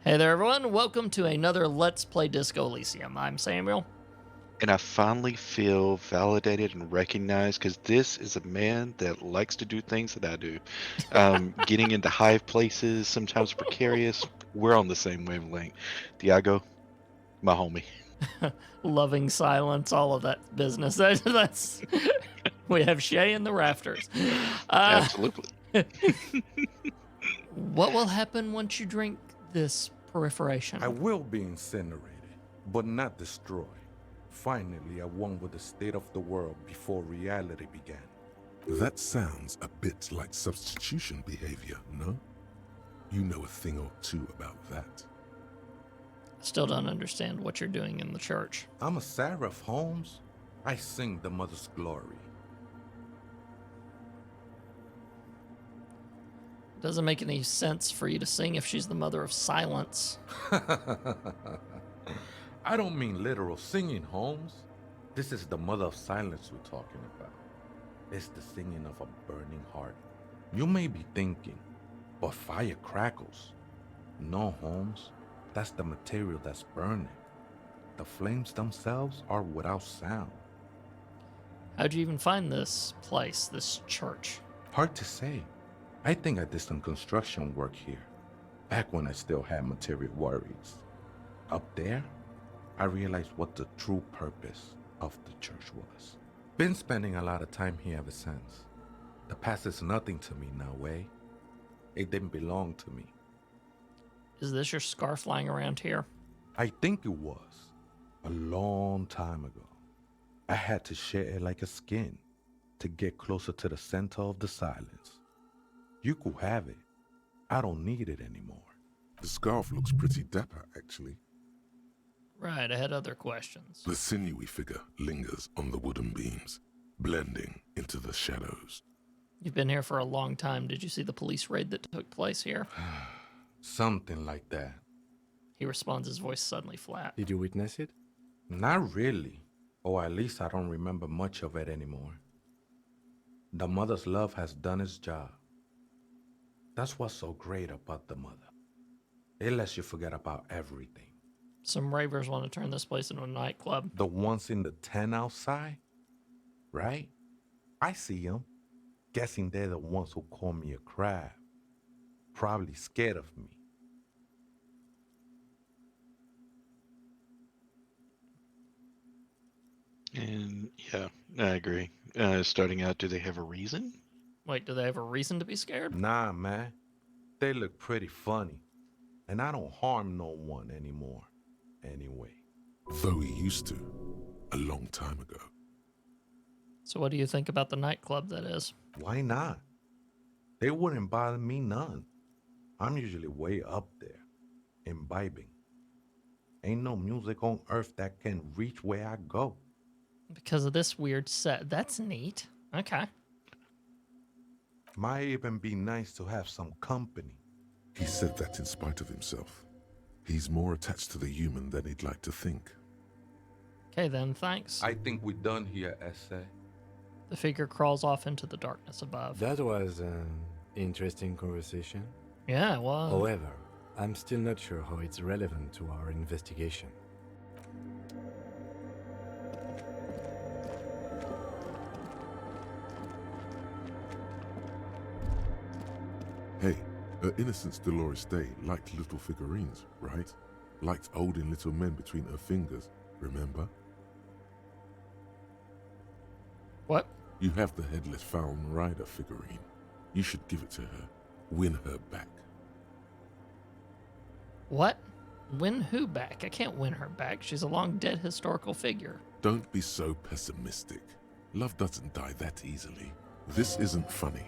Hey there, everyone. Welcome to another Let's Play Disco Elysium. I'm Samuel. And I finally feel validated and recognized because this is a man that likes to do things that I do. Getting into high places, sometimes precarious. We're on the same wavelength. Diago, my homie. Loving silence, all of that business. That's we have Shay in the rafters. Uh, Absolutely. what will happen once you drink this I perforation? will be incinerated, but not destroyed. Finally, I won with the state of the world before reality began. That sounds a bit like substitution behavior, no? You know a thing or two about that. Still don't understand what you're doing in the church. I'm a seraph, Holmes. I sing the mother's glory. Doesn't make any sense for you to sing if she's the mother of silence. I don't mean literal singing, Holmes. This is the mother of silence we're talking about. It's the singing of a burning heart. You may be thinking, but fire crackles. No, Holmes. That's the material that's burning. The flames themselves are without sound. How'd you even find this place, this church? Hard to say. I think I did some construction work here, back when I still had material worries. Up there, I realized what the true purpose of the church was. Been spending a lot of time here ever since. The past is nothing to me now, eh? It didn't belong to me. Is this your scarf lying around here? I think it was a long time ago. I had to share it like a skin to get closer to the center of the silence. You could have it. I don't need it anymore. The scarf looks pretty dapper, actually. Right, I had other questions. The sinewy figure lingers on the wooden beams, blending into the shadows. You've been here for a long time. Did you see the police raid that took place here? Something like that. He responds, his voice suddenly flat. Did you witness it? Not really. Or at least I don't remember much of it anymore. The mother's love has done its job. That's what's so great about the mother. It lets you forget about everything. Some ravers want to turn this place into a nightclub. The ones in the tent outside, right? I see them. Guessing they're the ones who call me a crab. Probably scared of me. And yeah, I agree. Starting out, do they have a reason? Wait, do they have a reason to be scared? Nah, man. They look pretty funny. And I don't harm no one anymore. Anyway. Though he used to, a long time ago. So what do you think about the nightclub, that is? Why not? They wouldn't bother me none. I'm usually way up there, imbibing. Ain't no music on earth that can reach where I go. Because of this weird set. That's neat. Okay. Might even be nice to have some company. He said that in spite of himself. He's more attached to the human than he'd like to think. Okay then, thanks. I think we're done here, Essay. The figure crawls off into the darkness above. That was an interesting conversation. Yeah, well... However, I'm still not sure how it's relevant to our investigation. Hey, her Innocence Dolores Day liked little figurines, right? Liked holding little men between her fingers, remember? What? You have the Headless Falcon Rider figurine. You should give it to her. Win her back. What? Win who back? I can't win her back. She's a long dead historical figure. Don't be so pessimistic. Love doesn't die that easily. This isn't funny.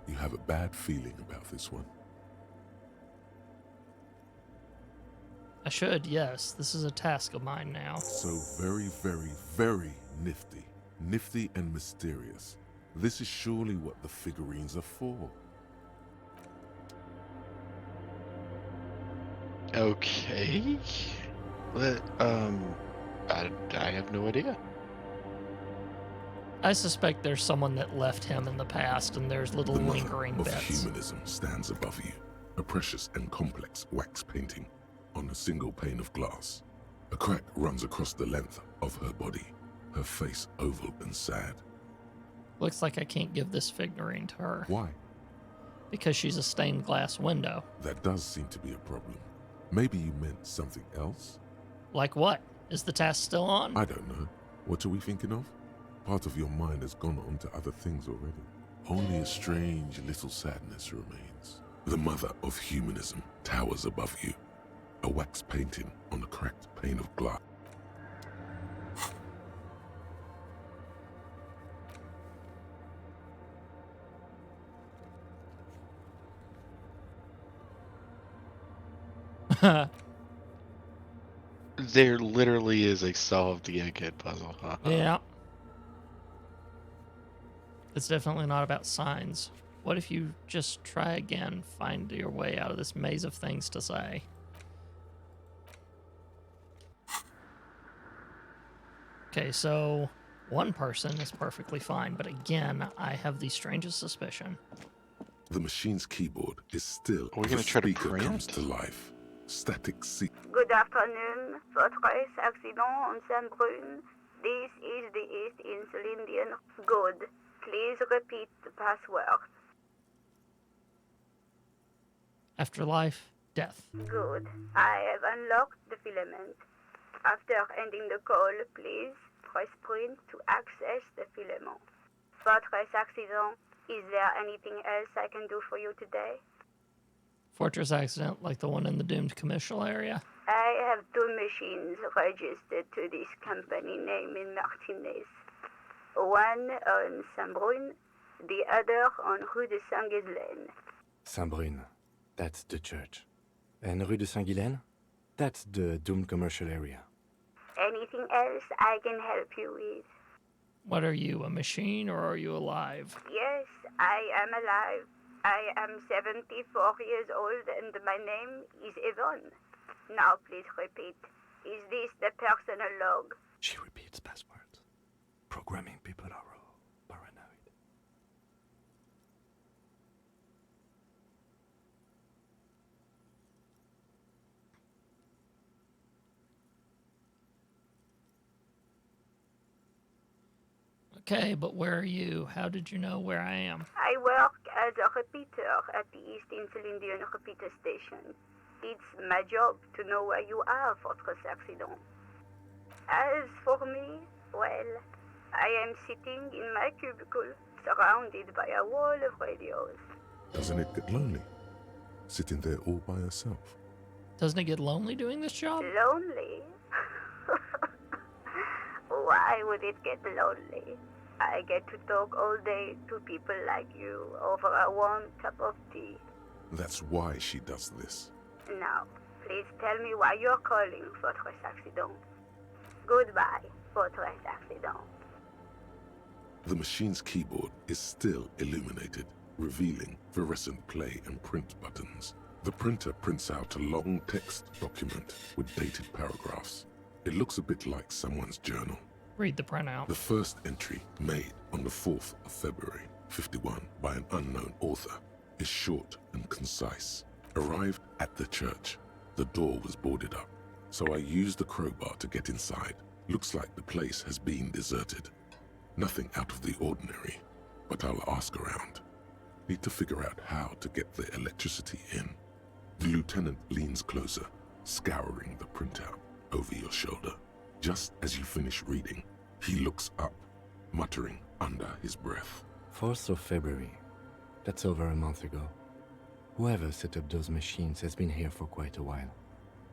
You have a bad feeling about this one. I should, yes. This is a task of mine now. So very, very, very nifty. Nifty and mysterious. This is surely what the figurines are for. Okay. But, I have no idea. I suspect there's someone that left him in the past and there's little The mother lingering of bits. humanism stands above you. a precious and complex wax painting on a single pane of glass. A crack runs across the length of her body, her face oval and sad. Looks like I can't give this figurine to her Why? because she's a stained glass window. That does seem to be a problem. Maybe you meant something else? Like what? Is the task still on? I don't know. What are we thinking of? Part of your mind has gone on to other things already. Only a strange little sadness remains. The mother of humanism towers above you. A wax painting on a cracked pane of glass. There literally is a solve the egghead puzzle. Yeah. It's definitely not about signs. What if you just try again, find your way out of this maze of things to say? Okay, so one person is perfectly fine, but again, I have the strangest suspicion. The machine's keyboard is still Are we the gonna try to speaker print? comes to life. Static seat. Good afternoon, Fortress accident on Saint-Brune. This is the East Insulindian. Good. Please repeat the password. Afterlife, death. Good. I have unlocked the filament. After ending the call, please press print to access the filament. Fortress accident. Is there anything else I can do for you today? Fortress accident like the one in the doomed commercial area. I have two machines registered to this company name in Martinez. One on Saint-Brune, the other on Rue de Saint-Ghislaine. Saint-Brune, that's the church. And Rue de Saint-Ghislaine, that's the doomed commercial area. Anything else I can help you with? What are you, a machine, or are you alive? Yes, I am alive. I am 74 years old and my name is Yvonne. Now please repeat. Is this the personal log? She repeats passwords. Programming people are all paranoid. Okay, but where are you? How did you know where I am? I work as a repeater at the East Insulindian repeater station. It's my job to know where you are, Fortress accident. As for me, well, I am sitting in my cubicle, surrounded by a wall of radios. Doesn't it get lonely? Sitting there all by herself. Doesn't it get lonely doing this job? Lonely? Why would it get lonely? I get to talk all day to people like you over a warm cup of tea. That's why she does this. Now, please tell me why you're calling Fortress accident. Goodbye, Fortress accident. The machine's keyboard is still illuminated, revealing fluorescent play and print buttons. The printer prints out a long text document with dated paragraphs. It looks a bit like someone's journal. Read the printout. The first entry, made on the 4th of February, 51, by an unknown author, is short and concise. Arrived at the church. The door was boarded up, so I used the crowbar to get inside. Looks like the place has been deserted. Nothing out of the ordinary, but I'll ask around. Need to figure out how to get the electricity in. The lieutenant leans closer, scouring the printout over your shoulder. Just as you finish reading, he looks up, muttering under his breath. 4th of February. That's over a month ago. Whoever set up those machines has been here for quite a while.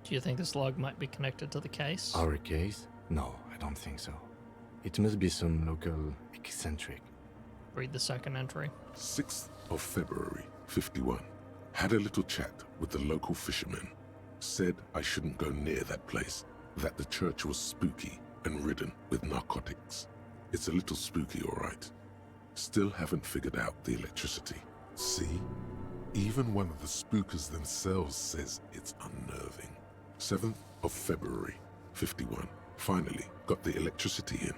Do you think this log might be connected to the case? Our case? No, I don't think so. It must be some local eccentric. Read the second entry. 6th of February, 51. Had a little chat with the local fishermen. Said I shouldn't go near that place, that the church was spooky and ridden with narcotics. It's a little spooky, all right. Still haven't figured out the electricity. See? Even one of the spookers themselves says it's unnerving. 7th of February, 51. Finally got the electricity in.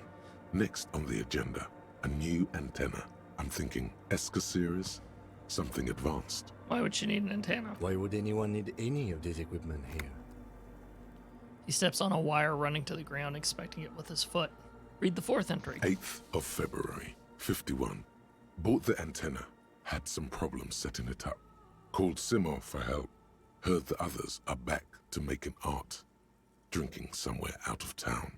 Next on the agenda, a new antenna. I'm thinking Esca series. something advanced. Why would she need an antenna? Why would anyone need any of this equipment here? He steps on a wire running to the ground, expecting it with his foot. Read the fourth entry. 8th of February, 51. Bought the antenna, had some problems setting it up. Called Simon for help. Heard the others are back to making art. Drinking somewhere out of town.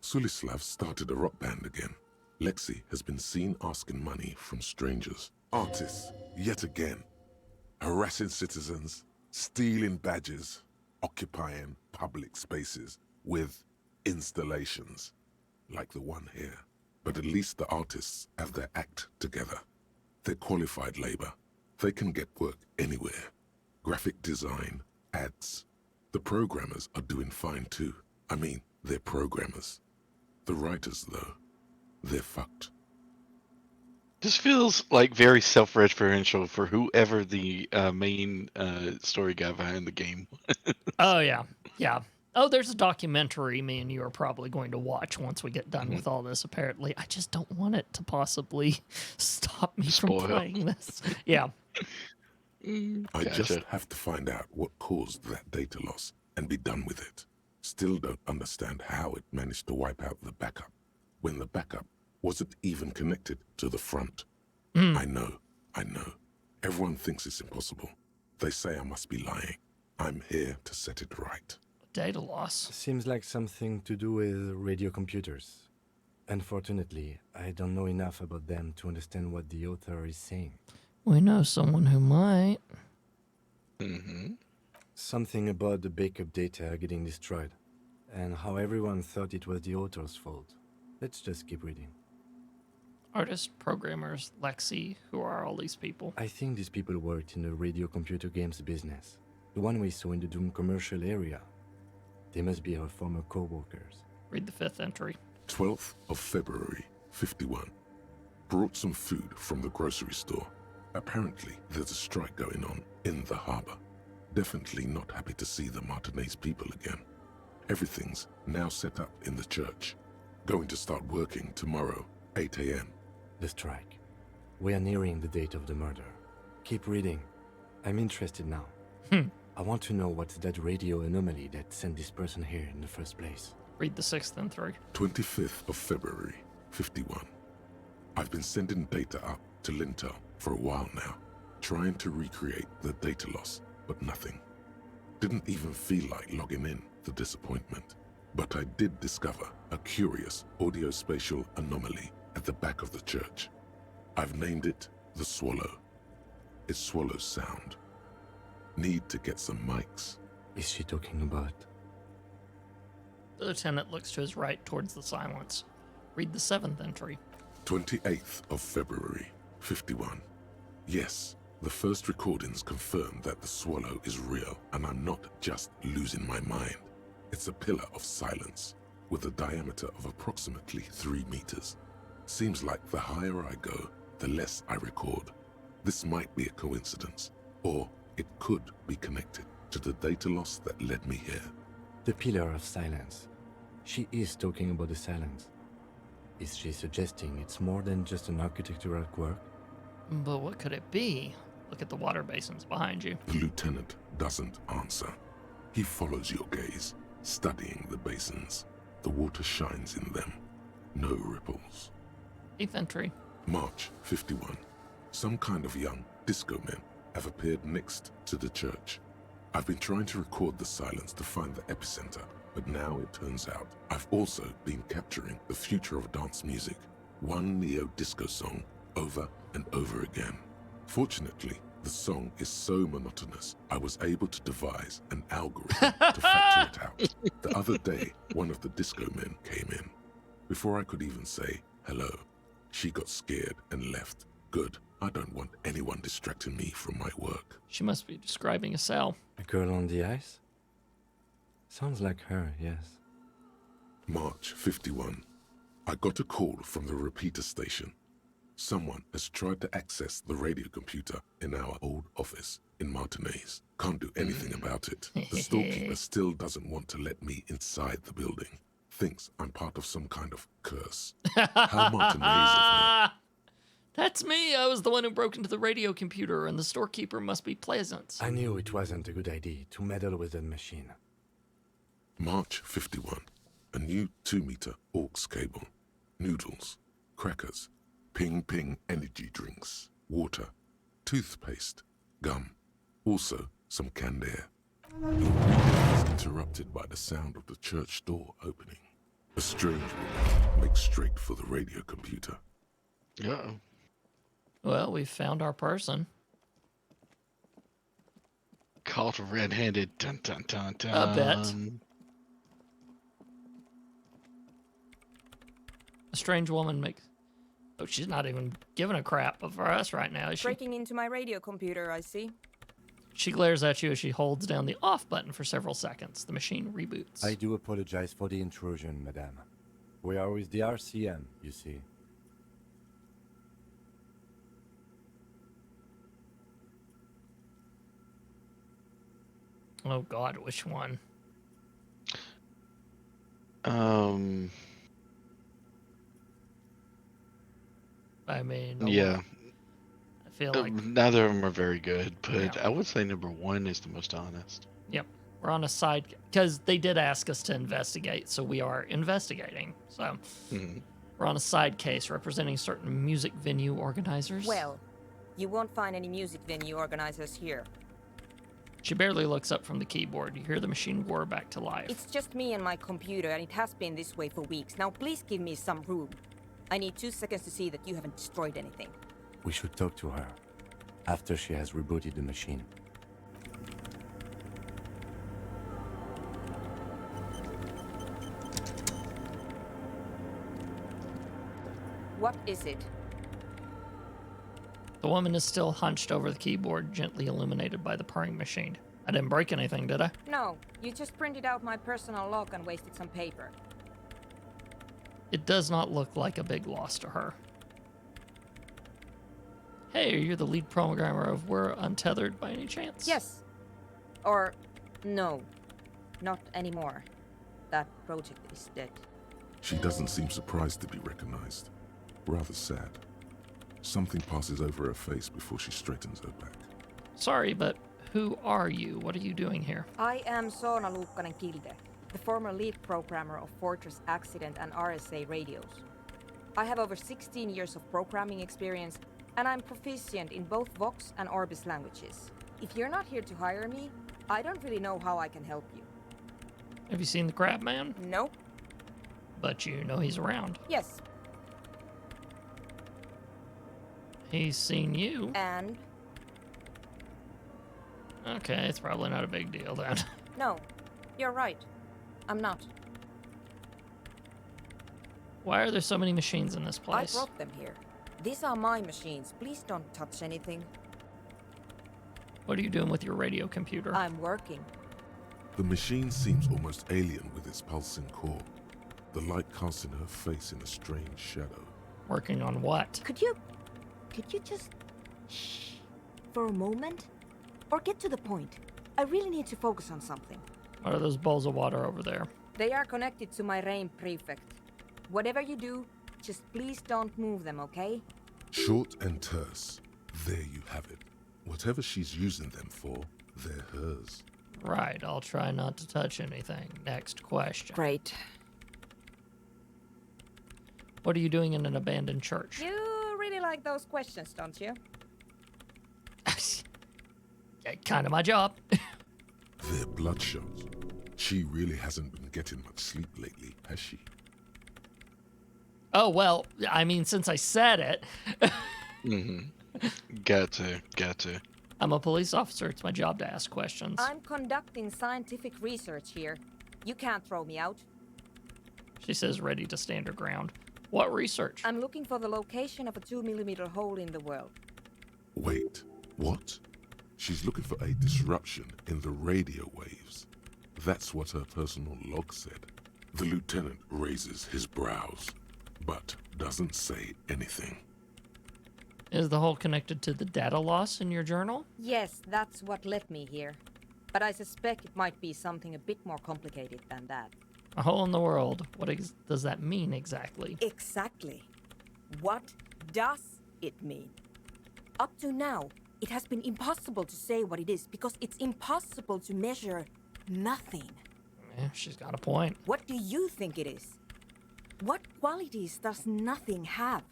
Sulislav started a rock band again. Lexi has been seen asking money from strangers. Artists, yet again. Harassing citizens, stealing badges, occupying public spaces with installations, like the one here. But at least the artists have their act together. They're qualified labor. They can get work anywhere. Graphic design, ads. The programmers are doing fine too. I mean, they're programmers. The writers, though, they're fucked. This feels like very self-referential for whoever the main story guy behind the game. Oh, yeah. Yeah. Oh, there's a documentary me and you are probably going to watch once we get done with all this, apparently. I just don't want it to possibly stop me Spoil. from playing this. Yeah. I Gotcha. just have to find out what caused that data loss and be done with it. Still don't understand how it managed to wipe out the backup, when the backup wasn't even connected to the front. I know. Everyone thinks it's impossible. They say I must be lying. I'm here to set it right. Data loss. Seems like something to do with radio computers. Unfortunately, I don't know enough about them to understand what the author is saying. We know someone who might. Mm-hmm. Something about the backup data getting destroyed, and how everyone thought it was the author's fault. Let's just keep reading. Artists, programmers, Lexi, who are all these people? I think these people worked in the radio computer games business. The one we saw in the Doom commercial area. They must be our former co-workers. Read the fifth entry. 12th of February, 51. Brought some food from the grocery store. Apparently, there's a strike going on in the harbor. Definitely not happy to see the Martinez people again. Everything's now set up in the church. Going to start working tomorrow, 8 a.m. The strike. We are nearing the date of the murder. Keep reading. I'm interested now. I want to know what's that radio anomaly that sent this person here in the first place. Read the sixth entry. 25th of February, 51. I've been sending data up to Lintel for a while now, trying to recreate the data loss, but nothing. Didn't even feel like logging in, the disappointment. But I did discover a curious audio-spatial anomaly at the back of the church. I've named it the Swallow. It swallows sound. Need to get some mics. Is she talking about? The lieutenant looks to his right towards the silence. Read the seventh entry. 28th of February, 51. Yes, the first recordings confirm that the Swallow is real and I'm not just losing my mind. It's a pillar of silence with a diameter of approximately 3 meters. Seems like the higher I go, the less I record. This might be a coincidence, or it could be connected to the data loss that led me here. The pillar of silence. She is talking about the silence. Is she suggesting it's more than just an architectural quirk? But what could it be? Look at the water basins behind you. The lieutenant doesn't answer. He follows your gaze, studying the basins. The water shines in them. No ripples. Eighth entry. March 51. Some kind of young disco men have appeared next to the church. I've been trying to record the silence to find the epicenter, but now it turns out I've also been capturing the future of dance music, one neo-disco song over and over again. Fortunately, the song is so monotonous, I was able to devise an algorithm to factor it out. The other day, one of the disco men came in. Before I could even say hello, she got scared and left. Good. I don't want anyone distracting me from my work. She must be describing a cell. A girl on the ice? Sounds like her, yes. March 51. I got a call from the repeater station. Someone has tried to access the radio computer in our old office in Martinez. Can't do anything about it. The storekeeper still doesn't want to let me inside the building. Thinks I'm part of some kind of curse. How Martinez of her. That's me. I was the one who broke into the radio computer, and the storekeeper must be Pleasance. I knew it wasn't a good idea to meddle with that machine. March 51. A new 2-meter aux cable. Noodles, crackers, ping energy drinks, water, toothpaste, gum. Also, some canned air. The recording is interrupted by the sound of the church door opening. A strange woman makes straight for the radio computer. Uh-oh. Well, we found our person. Caught red-handed. Dun, dun, dun, dun. A bet. A strange woman makes... Oh, she's not even giving a crap for us right now, is she? Breaking into my radio computer, I see. She glares at you as she holds down the off button for several seconds. The machine reboots. I do apologize for the intrusion, madame. We are with the RCM, you see. Oh, God, which one? I mean... Yeah. I feel like... Neither of them are very good, but Yeah. I would say number 1 is the most honest. Yep. We're on a side... Because they did ask us to investigate, so we are investigating. So, we're on a side case representing certain music venue organizers. Well, you won't find any music venue organizers here. She barely looks up from the keyboard. You hear the machine roar back to life. It's just me and my computer, and it has been this way for weeks. Now please give me some room. I need 2 seconds to see that you haven't destroyed anything. We should talk to her after she has rebooted the machine. What is it? The woman is still hunched over the keyboard, gently illuminated by the purring machine. I didn't break anything, did I? No, you just printed out my personal log and wasted some paper. It does not look like a big loss to her. Hey, you're the lead programmer of We're Untethered by any chance? Yes. Or, no. Not anymore. That project is dead. She doesn't seem surprised to be recognized. Rather sad. Something passes over her face before she straightens her back. Sorry, but who are you? What are you doing here? I am Soona Luukkanen-Kilde, the former lead programmer of Fortress Accident and RSA radios. I have over 16 years of programming experience, and I'm proficient in both Vox and Orbis languages. If you're not here to hire me, I don't really know how I can help you. Have you seen the Crab Man? Nope. But you know he's around. Yes. He's seen you. And? Okay, it's probably not a big deal then. No. You're right. I'm not. Why are there so many machines in this I place? brought them here. These are my machines. Please don't touch anything. What are you doing with your radio computer? I'm working. The machine seems almost alien with its pulsing core. The light casting her face in a strange shadow. Working on what? Could you just shh for a moment? Or get to the point. I really need to focus on something. What are those bowls of water over there? They are connected to my RAIN prefect. Whatever you do, just please don't move them, okay? Short and terse. There you have it. Whatever she's using them for, they're hers. Right, I'll try not to touch anything. Next question. Great. What are you doing in an abandoned church? You really like those questions, don't you? Kind of my job. They're bloodshot. She really hasn't been getting much sleep lately, has she? Oh, well, I mean, since I said it. Got to. I'm a police officer. It's my job to ask questions. I'm conducting scientific research here. You can't throw me out. She says, ready to stand her ground. What research? I'm looking for the location of a 2mm hole in the world. Wait, what? She's looking for a disruption in the radio waves. That's what her personal log said. The lieutenant raises his brows, but doesn't say anything. Is the hole connected to the data loss in your journal? Yes, that's what led me here. But I suspect it might be something a bit more complicated than that. A hole in the world. What does that mean exactly? Exactly. What does it mean? Up to now, it has been impossible to say what it is because it's impossible to measure nothing. Yeah, she's got a point. What do you think it is? What qualities does nothing have?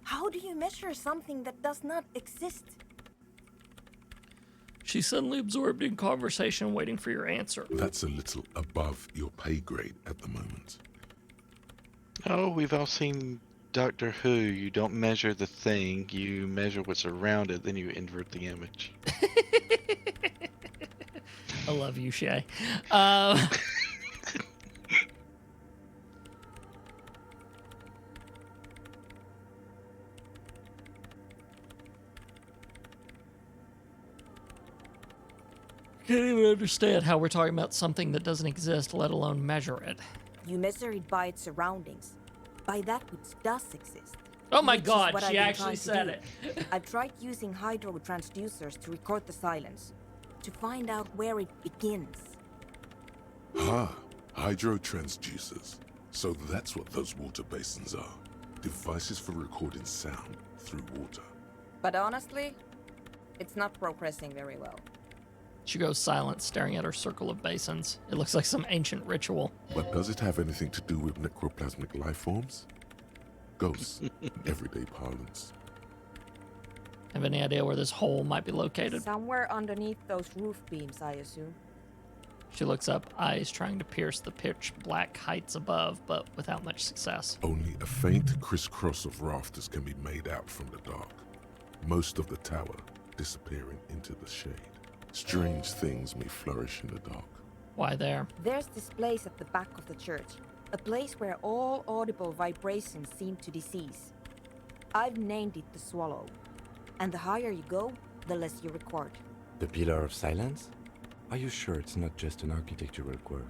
How do you measure something that does not exist? She's suddenly absorbed in conversation, waiting for your answer. That's a little above your pay grade at the moment. Oh, we've all seen Doctor Who. You don't measure the thing, you measure what's around it, then you invert the image. I love you, Shay. Can't even understand how we're talking about something that doesn't exist, let alone measure it. You measure it by its surroundings, by that which does exist. Oh my Which is god, what I've she been actually trying to said do. it. I've tried using hydro transducers to record the silence, to find out where it begins. Hydro transducers. So that's what those water basins are. Devices for recording sound through water. But honestly, it's not progressing very well. She goes silent, staring at her circle of basins. It looks like some ancient ritual. But does it have anything to do with necroplasmic life forms? Ghosts, in everyday parlance. Have any idea where this hole might be located? Somewhere underneath those roof beams, I assume. She looks up, eyes trying to pierce the pitch black heights above, but without much success. Only a faint crisscross of rafters can be made out from the dark. Most of the tower disappearing into the shade. Strange things may flourish in the dark. Why there? There's this place at the back of the church, a place where all audible vibrations seem to cease. I've named it the Swallow, and the higher you go, the less you record. The Pillar of Silence? Are you sure it's not just an architectural quirk?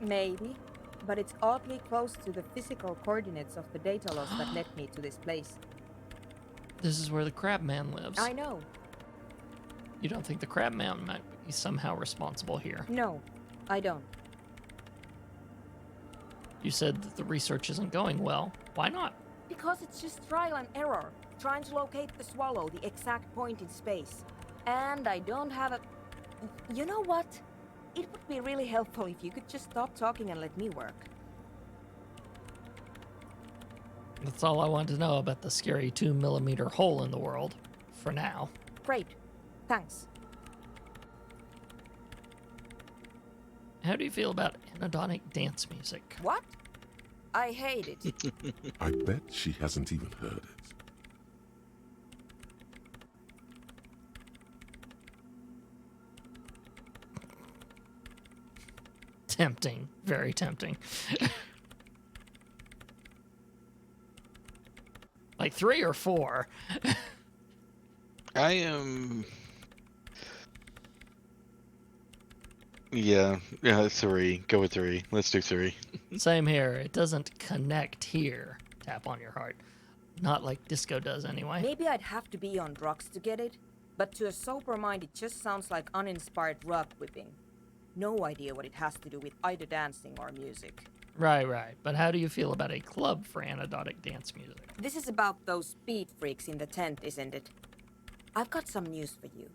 Maybe, but it's oddly close to the physical coordinates of the data loss that led me to this place. This is where the Crab Man lives. I know. You don't think the Crab Man might be somehow responsible here? No, I don't. You said that the research isn't going well. Why not? Because it's just trial and error, trying to locate the Swallow, the exact point in space. And I don't have a... You know what? It would be really helpful if you could just stop talking and let me work. That's all I want to know about the scary 2mm hole in the world. For now. Great. Thanks. How do you feel about anodonic dance music? What? I hate it. I bet she hasn't even heard it. Tempting. Very tempting. Like 3 or 4. I am... Yeah, 3. Go with 3. Let's do 3. Same here. It doesn't connect here. Tap on your heart. Not like disco does anyway. Maybe I'd have to be on drugs to get it, but to a sober mind it just sounds like uninspired rug whipping. No idea what it has to do with either dancing or music. Right. But how do you feel about a club for anodonic dance music? This is about those speed freaks in the tent, isn't it? I've got some news for you.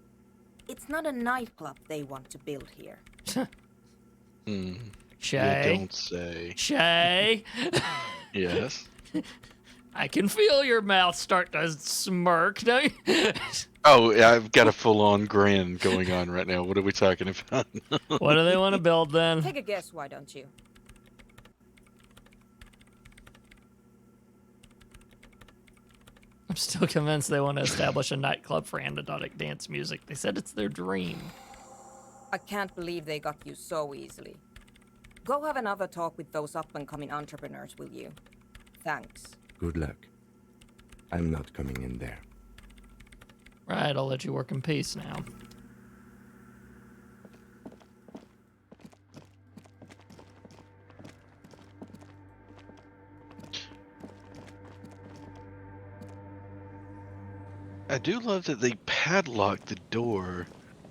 It's not a nightclub they want to build here. Shay? You don't say. Shay? Yes? I can feel your mouth start to smirk, don't you? Oh, yeah, I've got a full-on grin going on right now. What are we talking about? What do they want to build then? Take a guess, why don't you? I'm still convinced they want to establish a nightclub for anodonic dance music. They said it's their dream. I can't believe they got you so easily. Go have another talk with those up-and-coming entrepreneurs, will you? Thanks. Good luck. I'm not coming in there. Right, I'll let you work in peace now. I do love that they padlocked the door,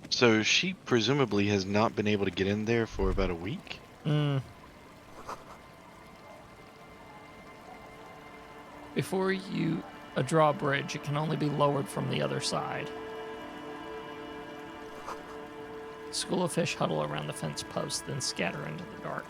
so she presumably has not been able to get in there for about a week. Before you a drawbridge. It can only be lowered from the other side. School of fish huddle around the fence post, then scatter into the dark.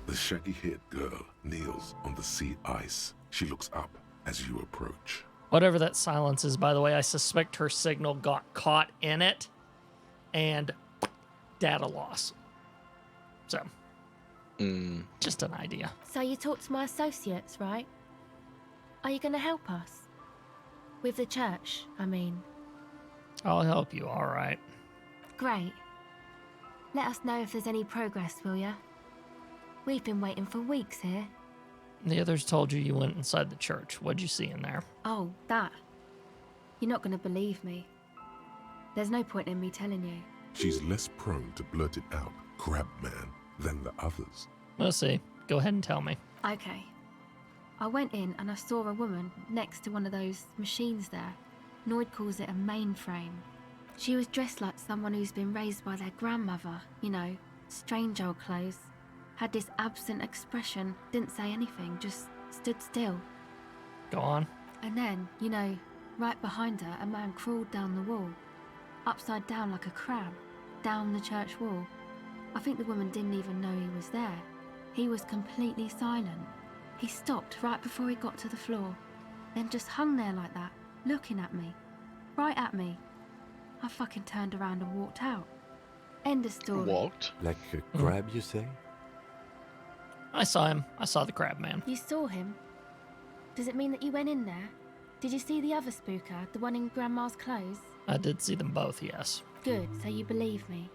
The shaggy-haired girl kneels on the sea ice. She looks up as you approach. Whatever that silence is, by the way, I suspect her signal got caught in it and data loss. So, just an idea. So you talked to my associates, right? Are you going to help us? With the church, I mean. I'll help you, all right. Great. Let us know if there's any progress, will ya? We've been waiting for weeks here. The others told you went inside the church. What'd you see in there? Oh, that. You're not going to believe me. There's no point in me telling you. She's less prone to blurt it out, Crab Man, than the others. We'll see. Go ahead and tell me. Okay. I went in and I saw a woman next to one of those machines there. Noid calls it a mainframe. She was dressed like someone who's been raised by their grandmother, you know, strange old clothes. Had this absent expression, didn't say anything, just stood still. Go on. And then, you know, right behind her, a man crawled down the wall. Upside down like a crab, down the church wall. I think the woman didn't even know he was there. He was completely silent. He stopped right before he got to the floor, then just hung there like that, looking at me. Right at me. I fucking turned around and walked out. End of story. Walked? Like a crab, you say? I saw him. I saw the crab man. You saw him? Does it mean that you went in there? Did you see the other spooker, the one in Grandma's clothes? I did see them both, yes. Good, so you believe me.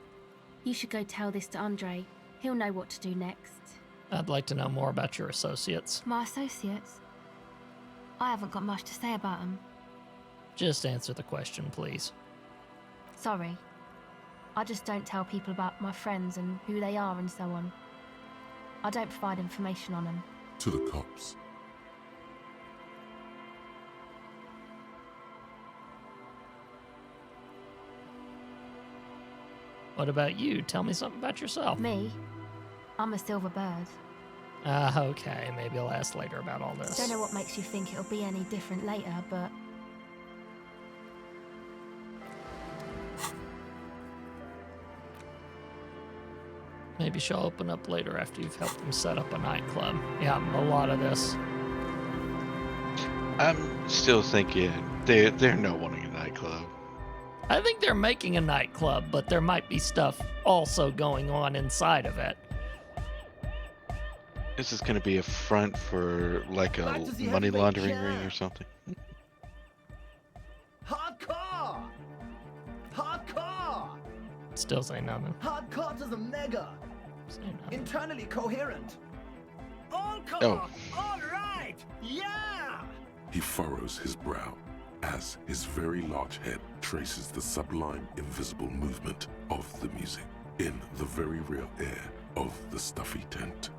You should go tell this to Andre. He'll know what to do next. I'd like to know more about your associates. My associates? I haven't got much to say about them. Just answer the question, please. Sorry. I just don't tell people about my friends and who they are and so on. I don't provide information on them. To the cops. What about you? Tell me something about yourself. Me? I'm a silver bird. Okay. Maybe I'll ask later about all this. Don't know what makes you think it'll be any different later, but... Maybe she'll open up later after you've helped them set up a nightclub. Yeah, a lot of this. I'm still thinking they're not wanting a nightclub. I think they're making a nightclub, but there might be stuff also going on inside of it. This is going to be a front for like a money laundering ring or something. Hardcore! Hardcore! Still say nothing. Hardcore to the mega! Say nothing. Internally coherent! All core! Oh. All right! Yeah! He furrows his brow as his very large head traces the sublime invisible movement of the music in the very real air of the stuffy tent.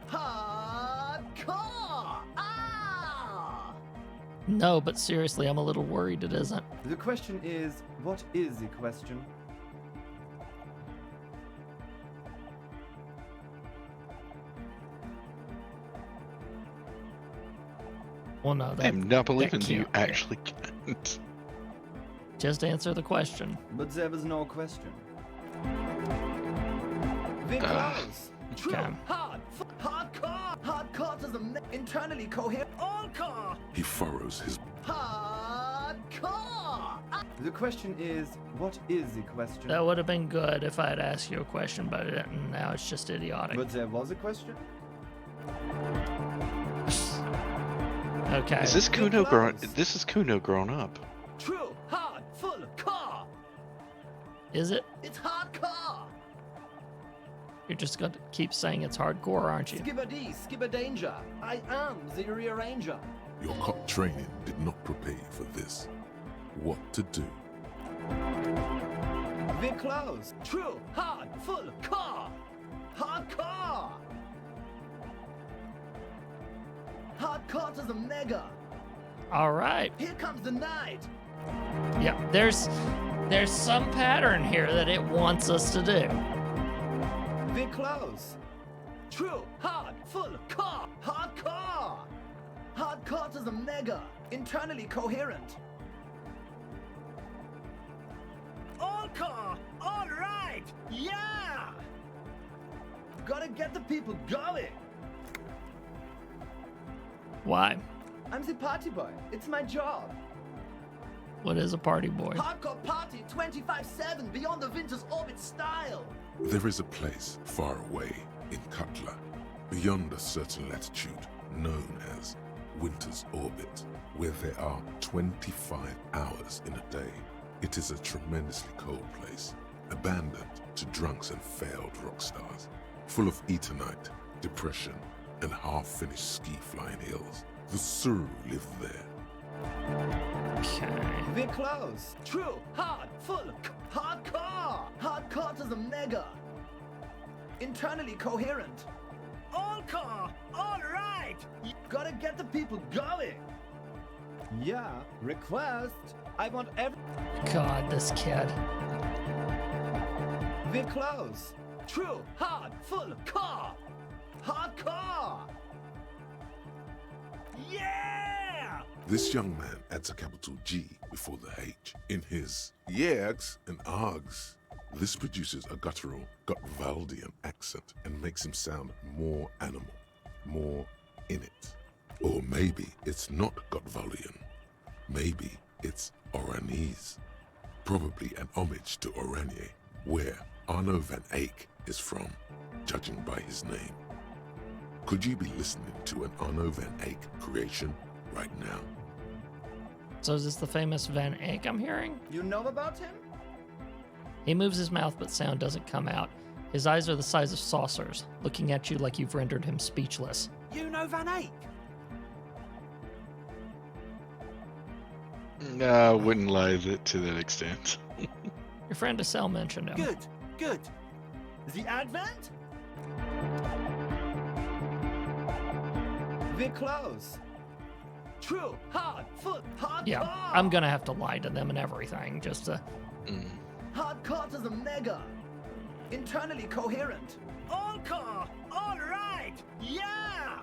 Hardcore! Ah! No, but seriously, I'm a little worried it isn't. The question is, what is the question? Well, no, that, I'm not believing that you can't be it. actually can't. Just answer the question. But there was no question. We're close! True! okay. Hardcore! Hardcore to the internally coherent. All core! He furrows his Hardcore! The question is, what is the question? That would have been good if I had asked you a question, but it didn't. Now it's just idiotic. But there was a question? Okay. Is this Kuno grown? This is Kuno grown up. True, hard, full, core! Is it? It's hardcore! You're just going to keep saying it's hardcore, aren't you? Skipper D, Skipper Danger. I am the rearranger. Your cop training did not prepare you for this. What to do? We're close. True, hard, full, core! Hardcore! Hardcore as a mega. All right. Here comes the night. Yeah, there's some pattern here that it wants us to do. We're close. True, hard, full, core, hardcore. Hardcore as a mega. Internally coherent. All core, all right, yeah. Gotta get the people going. Why? I'm the party boy. It's my job. What is a party boy? Hardcore party 25/7 beyond the winter's orbit style. There is a place far away in Cutler, beyond a certain latitude, known as Winter's Orbit, where there are 25 hours in a day. It is a tremendously cold place, abandoned to drunks and failed rock stars, full of Eternite, depression, and half-finished ski-flying hills. The Suru live there. Okay. We're close. True, hard, full, hardcore. Hardcore as a mega. Internally coherent. All core, all right. Gotta get the people going. Yeah, request. I want every. God, this kid. We're close. True, hard, full, core. Hardcore. Yeah! This young man adds a capital G before the H in his yegs and args. This produces a guttural Gotwaldian accent and makes him sound more animal, more in it. Or maybe it's not Gotwaldian. Maybe it's Oranese. Probably an homage to Oranje, where Arno van Eyck is from, judging by his name. Could you be listening to an Arno van Eyck creation right now? So is this the famous Van Eyck I'm hearing? You know about him? He moves his mouth, but sound doesn't come out. His eyes are the size of saucers, looking at you like you've rendered him speechless. You know Van Eyck? No, I wouldn't lie to that extent. Your friend Estelle mentioned him. Good, good. The Advent? We're close. True, hard, full, hardcore. Yeah, I'm gonna have to lie to them and everything just to. Hardcore as a mega. Internally coherent. All core, all right, yeah.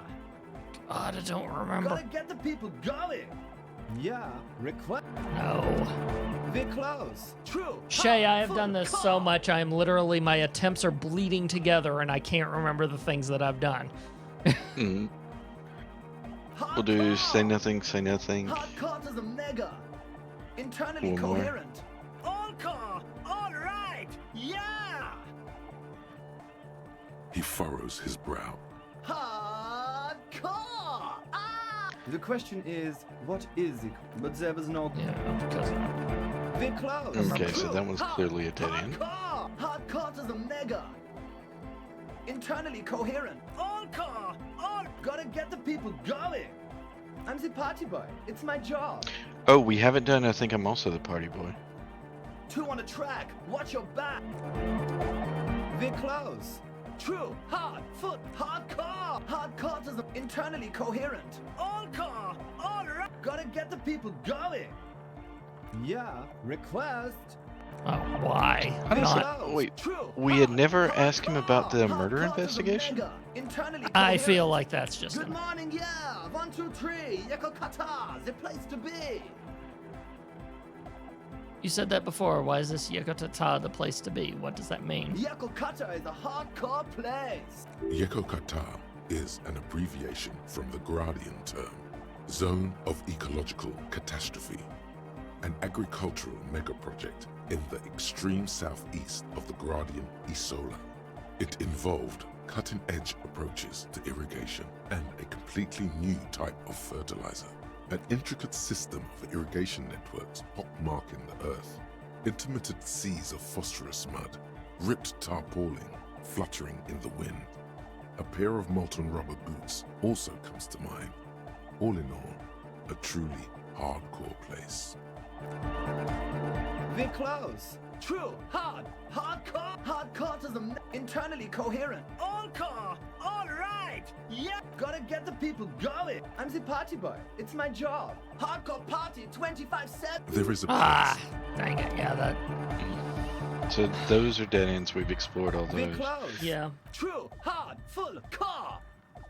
God, I don't remember. Gotta get the people going. Yeah, request. No. We're close. True. Shay, I have full, done this core. so much, I am literally, my attempts are bleeding together and I can't remember the things that I've done. We'll do say nothing, say nothing. Hardcore as a mega. Internally One more. coherent. All core, all right, yeah. He furrows his brow. Hardcore. Ah. The question is, what is it? But there was no. Yeah, because We're close. Okay, so that one's clearly a dead end. Hardcore. Hardcore as a mega. Internally coherent. All core, all. Gotta get the people going. I'm the party boy. It's my job. Oh, we haven't done I think I'm also the party boy. 2 on the track. Watch your back. We're close. True, hard, full, hardcore. Hardcore is internally coherent. All core, all right. Gotta get the people going. Yeah, request. oh, why? I don't Not. know. Wait, True, we had hard, never asked him about the hardcore. murder Hardcore is a investigation? mega. Internally I coherent. feel like that's just Good an. morning, yeah. 1, 2, 3. Yeko Kata, the place to be. You said that before. Why is this Yekotata the place to be? What does that mean? Yeko Kata is a hardcore place. Yekokata is an abbreviation from the Gradian term, Zone of Ecological Catastrophe, an agricultural megaproject in the extreme southeast of the Gradian Isola. It involved cutting-edge approaches to irrigation and a completely new type of fertilizer. An intricate system of irrigation networks pockmarking the earth, intermittent seas of phosphorus mud, ripped tarpaulin fluttering in the wind. A pair of molten rubber boots also comes to mind. All in all, a truly hardcore place. We're close. True, hard, hardcore. Hardcore is internally coherent. All core, all right, right! Yeah! Gotta get the people going! I'm the party boy. It's my job. Hardcore party 24/7. There is a Ah, place. dang it. Yeah, that. So those are dead ends. We've explored all Be those. close. Yeah. True, hard, full car.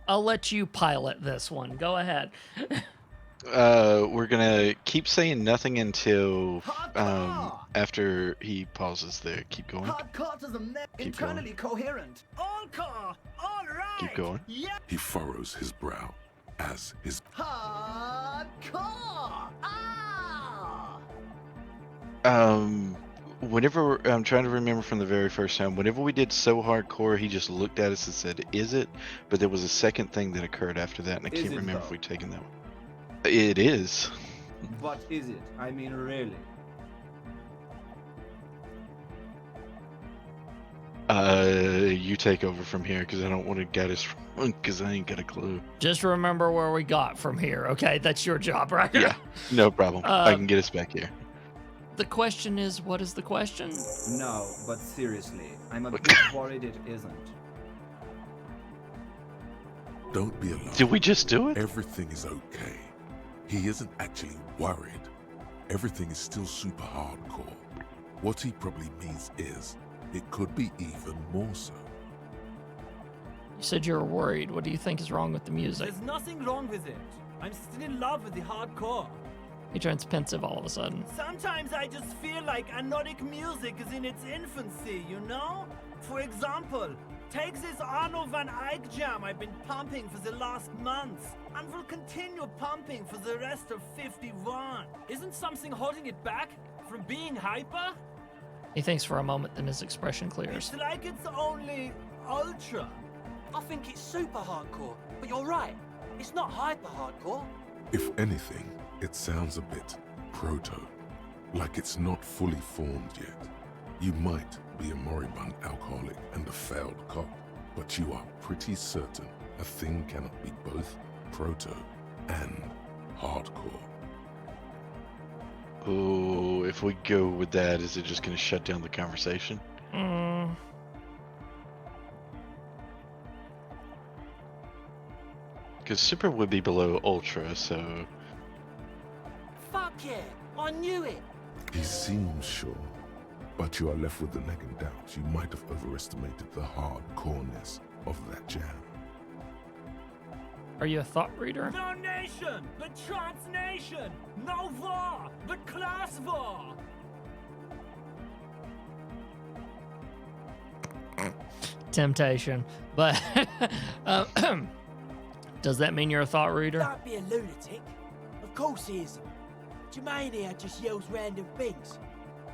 I'll let you pilot this one. Go ahead. We're gonna keep saying nothing until after he pauses there. Keep going. Hardcore to the neck. Keep Internally coherent. All car. All right. Keep going. Yeah. He furrows his brow as his Hardcore. Ah. Whenever I'm trying to remember from the very first time, whenever we did So Hardcore, he just looked at us and said, "Is it?" But there was a second thing that occurred after that, and I Is can't it, remember though? if we'd taken that one. It is. What is it? I mean, really. You take over from here because I don't want to get us wrong because I ain't got a clue. Just remember where we got from here, okay? That's your job, right? Yeah, no problem. I can get us back here. The question is, what is the question? No, but seriously, I'm a What- bit worried it isn't. Don't be alarmed. Did we just do it? Everything is okay. He isn't actually worried. Everything is still super hardcore. What he probably means is, it could be even more so. You said you were worried. What do you think is wrong with the music? There's nothing wrong with it. I'm still in love with the hardcore. He turns pensive all of a sudden. Sometimes I just feel like anodic music is in its infancy, you know? For example, take this Arno van Eyck jam I've been pumping for the last month, and will continue pumping for the rest of 51. Isn't something holding it back from being hyper? He thinks for a moment, then his expression clears. It's like it's only ultra. I think it's super hardcore, but you're right. It's not hyper hardcore. If anything, it sounds a bit proto, like it's not fully formed yet. You might be a moribund alcoholic and a failed cop, but you are pretty certain a thing cannot be both proto and hardcore. Oh, if we go with that, is it just going to shut down the conversation? Because Super would be below Ultra, so... Fuck yeah, I knew it. He seems sure, but you are left with the nagging doubts. You might have overestimated the hardcoreness of that jam. Are you a thought reader? No nation, but trans nation. No war, but class war. Temptation. But does that mean you're a thought reader? Don't be a lunatic. Of course he isn't. Jermaine here just yells random things.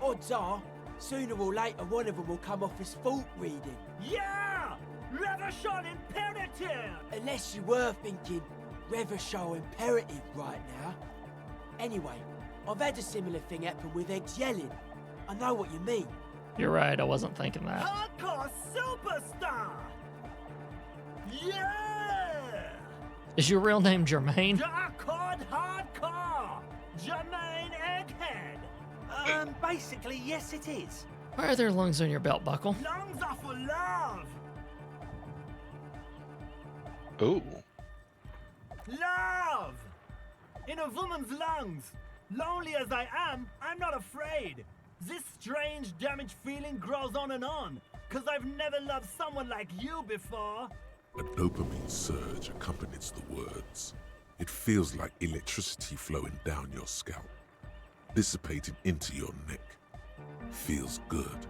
Odds are, sooner or later one of them will come off as fault reading. Yeah! Revolution imperative! Unless you were thinking Revolution imperative right now. Anyway, I've had a similar thing happen with eggs yelling. I know what you mean. You're right, I wasn't thinking that. Hardcore superstar! Yeah! Is your real name Jermaine? Dark-cord hardcore! Jermaine Egghead! Basically, yes it is. Why are there lungs on your belt buckle? Lungs are for love! Oh. Love! In a woman's lungs. Lonely as I am, I'm not afraid. This strange, damaged feeling grows on and on. Cause I've never loved someone like you before. A dopamine surge accompanies the words. It feels like electricity flowing down your scalp, dissipating into your neck. Feels good,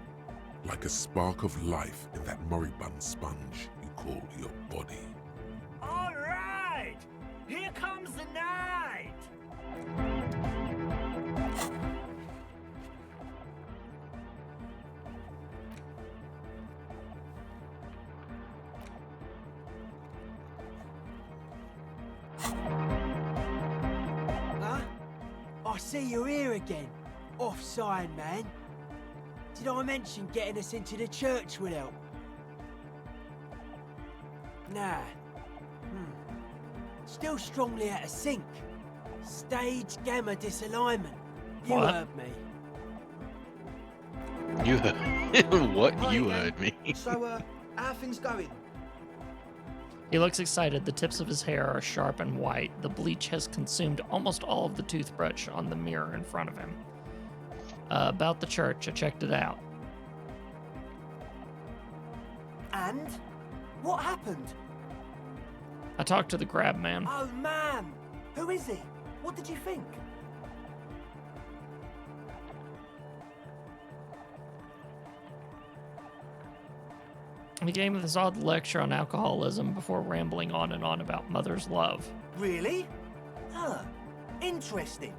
like a spark of life in that moribund sponge you call your body. All right! Here comes the night! Huh? I see you're here again. Off-sign, man. Did I mention getting us into the church would help? Nah. Still strongly out of sync. Stage gamma disalignment. You What? heard me. You heard... What? Hi You again. heard me. So, how are things going? He looks excited. The tips of his hair are sharp and white. The bleach has consumed almost all of the toothbrush on the mirror in front of him. About the church, I checked it out. And? What happened? I talked to the grab man. Oh, man! Who is he? What did you think? He gave me this odd lecture on alcoholism before rambling on and on about mother's love. Really? Huh. Interesting.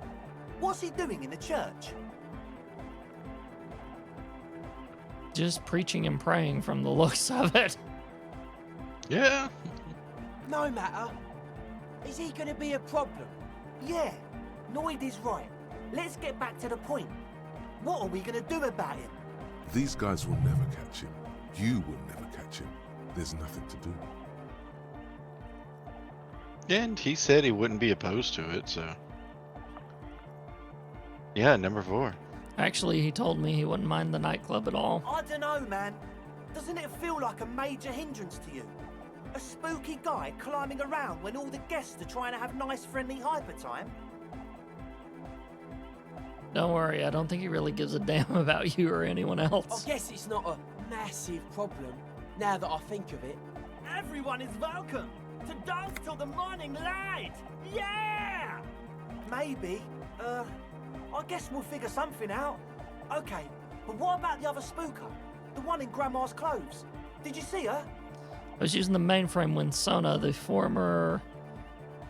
What's he doing in the church? Just preaching and praying from the looks of it. Yeah. No matter. Is he gonna be a problem? Yeah. Noid is right. Let's get back to the point. What are we gonna do about him? These guys will never catch him. You will never catch him. There's nothing to do. And he said he wouldn't be opposed to it, so. Yeah, number 4. Actually, he told me he wouldn't mind the nightclub at all. I don't know, man. Doesn't it feel like a major hindrance to you? A spooky guy climbing around when all the guests are trying to have nice, friendly hyper time? Don't worry, I don't think he really gives a damn about you or anyone I else. guess it's not a massive problem, now that I think of it. Everyone is welcome to dance till the morning light. Yeah! Maybe. I guess we'll figure something out. Okay, but what about the other spooker? The one in Grandma's clothes? Did you see her? I was using the mainframe when Sona, the former